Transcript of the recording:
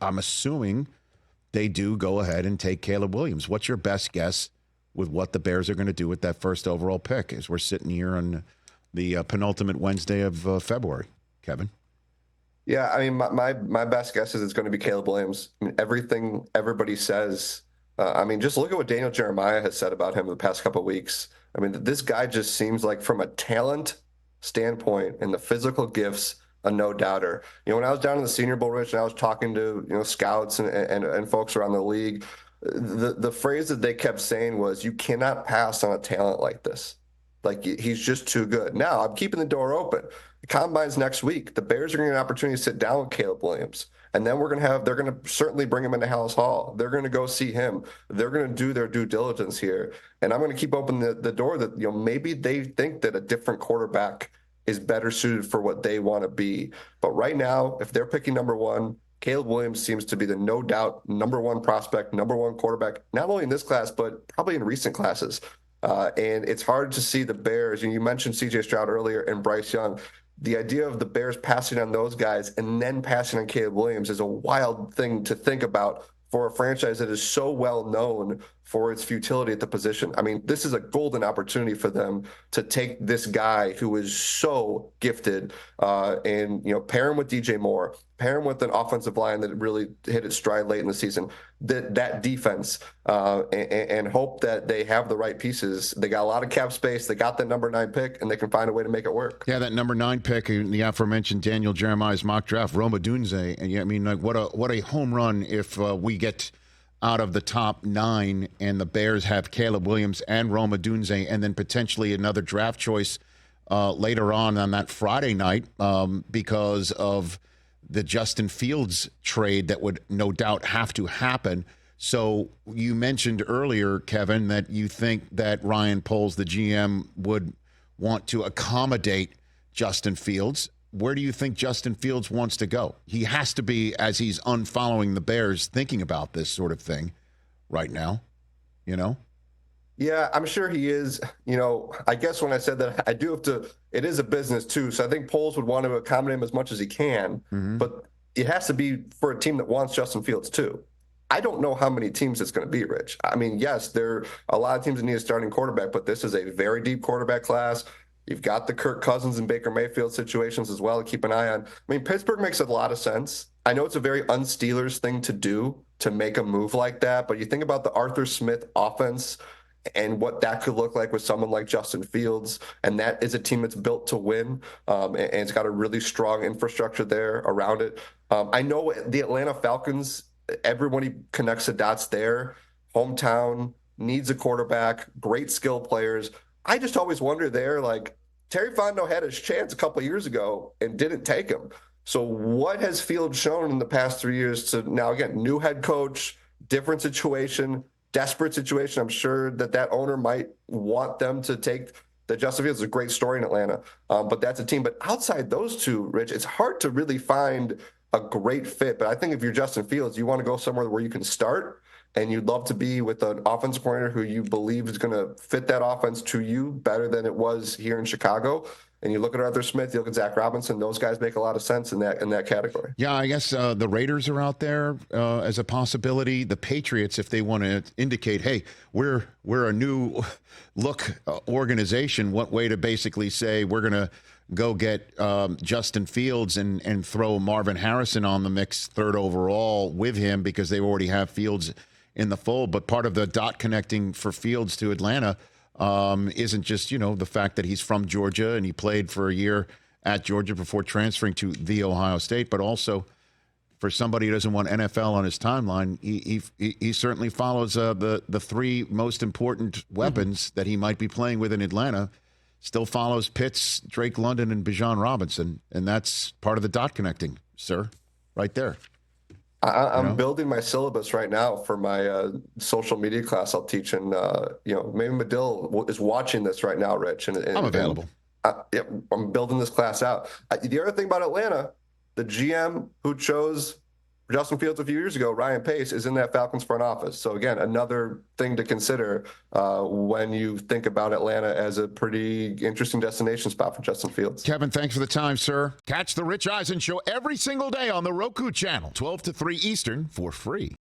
I'm assuming they do go ahead and take Caleb Williams. What's your best guess with what the Bears are going to do with that first overall pick as we're sitting here on the penultimate Wednesday of February, Kevin? Yeah, I mean, my best guess is it's going to be Caleb Williams. I mean, everything everybody says. I mean, just look at what Daniel Jeremiah has said about him in the past couple of weeks. I mean, this guy just seems like, from a talent standpoint and the physical gifts, a no doubter. When I was down in the Senior Bowl, Rich, and I was talking to scouts and folks around the league, the phrase that they kept saying was, "You cannot pass on a talent like this. Like, he's just too good." Now, I'm keeping the door open. The combine's next week. The Bears are going to get an opportunity to sit down with Caleb Williams. And then they're going to certainly bring him into Hallis Hall. They're going to go see him. They're going to do their due diligence here. And I'm going to keep open the door that, maybe they think that a different quarterback is better suited for what they want to be. But right now, if they're picking number one, Caleb Williams seems to be the no doubt number one prospect, number one quarterback, not only in this class, but probably in recent classes. And it's hard to see the Bears, and you mentioned C.J. Stroud earlier and Bryce Young. The idea of the Bears passing on those guys and then passing on Caleb Williams is a wild thing to think about for a franchise that is so well known for its futility at the position. I mean, this is a golden opportunity for them to take this guy who is so gifted and pair him with DJ Moore, pair him with an offensive line that really hit its stride late in the season, that defense, and hope that they have the right pieces. They got a lot of cap space. They got the number 9 pick, and they can find a way to make it work. Yeah, that number 9 pick in the aforementioned Daniel Jeremiah's mock draft, Roma Dunze. And I mean, like, what a home run if we get out of the top 9 and the Bears have Caleb Williams and Roma Dunze, and then potentially another draft choice later on that Friday night because of the Justin Fields trade that would no doubt have to happen. So you mentioned earlier, Kevin, that you think that Ryan Poles, the GM, would want to accommodate Justin Fields. Where do you think Justin Fields wants to go? He has to be, as he's unfollowing the Bears, thinking about this sort of thing right now, Yeah, I'm sure he is. I guess when I said that, I do have to, it is a business too. So I think Poles would want to accommodate him as much as he can, but it has to be for a team that wants Justin Fields too. I don't know how many teams it's going to be, Rich. I mean, yes, there are a lot of teams that need a starting quarterback, but this is a very deep quarterback class. You've got the Kirk Cousins and Baker Mayfield situations as well to keep an eye on. I mean, Pittsburgh makes a lot of sense. I know it's a very un-Steelers thing to do, to make a move like that, but you think about the Arthur Smith offense and what that could look like with someone like Justin Fields, and that is a team that's built to win, and it's got a really strong infrastructure there around it. I know the Atlanta Falcons, everybody connects the dots there. Hometown, needs a quarterback, great skill players. I just always wonder there, like, Terry Fontenot had his chance a couple of years ago and didn't take him. So what has Fields shown in the past 3 years to now, again, new head coach, different situation, desperate situation? I'm sure that owner might want them to take the Justin Fields. Is a great story in Atlanta, but that's a team. But outside those two, Rich, it's hard to really find a great fit. But I think if you're Justin Fields, you want to go somewhere where you can start, and you'd love to be with an offensive coordinator who you believe is going to fit that offense to you better than it was here in Chicago. And you look at Arthur Smith, you look at Zach Robinson, those guys make a lot of sense in that category. Yeah, I guess the Raiders are out there as a possibility. The Patriots, if they want to indicate, hey, we're a new look organization, what way to basically say we're going to go get Justin Fields and throw Marvin Harrison on the mix 3rd overall with him because they already have Fields in the fold. But part of the dot connecting for Fields to Atlanta isn't just, the fact that he's from Georgia and he played for a year at Georgia before transferring to The Ohio State, but also for somebody who doesn't want NFL on his timeline, he certainly follows the 3 most important weapons that he might be playing with in Atlanta. Still follows Pitts, Drake London, and Bijan Robinson, and that's part of the dot connecting, sir, right there. I'm building my syllabus right now for my social media class I'll teach, and maybe Medill is watching this right now, Rich. And I'm available. I'm building this class out. The other thing about Atlanta, the GM who chose for Justin Fields a few years ago, Ryan Pace is in that Falcons front office. So again, another thing to consider when you think about Atlanta as a pretty interesting destination spot for Justin Fields. Kevin, thanks for the time, sir. Catch the Rich Eisen Show every single day on the Roku channel, 12 to 3 Eastern, for free.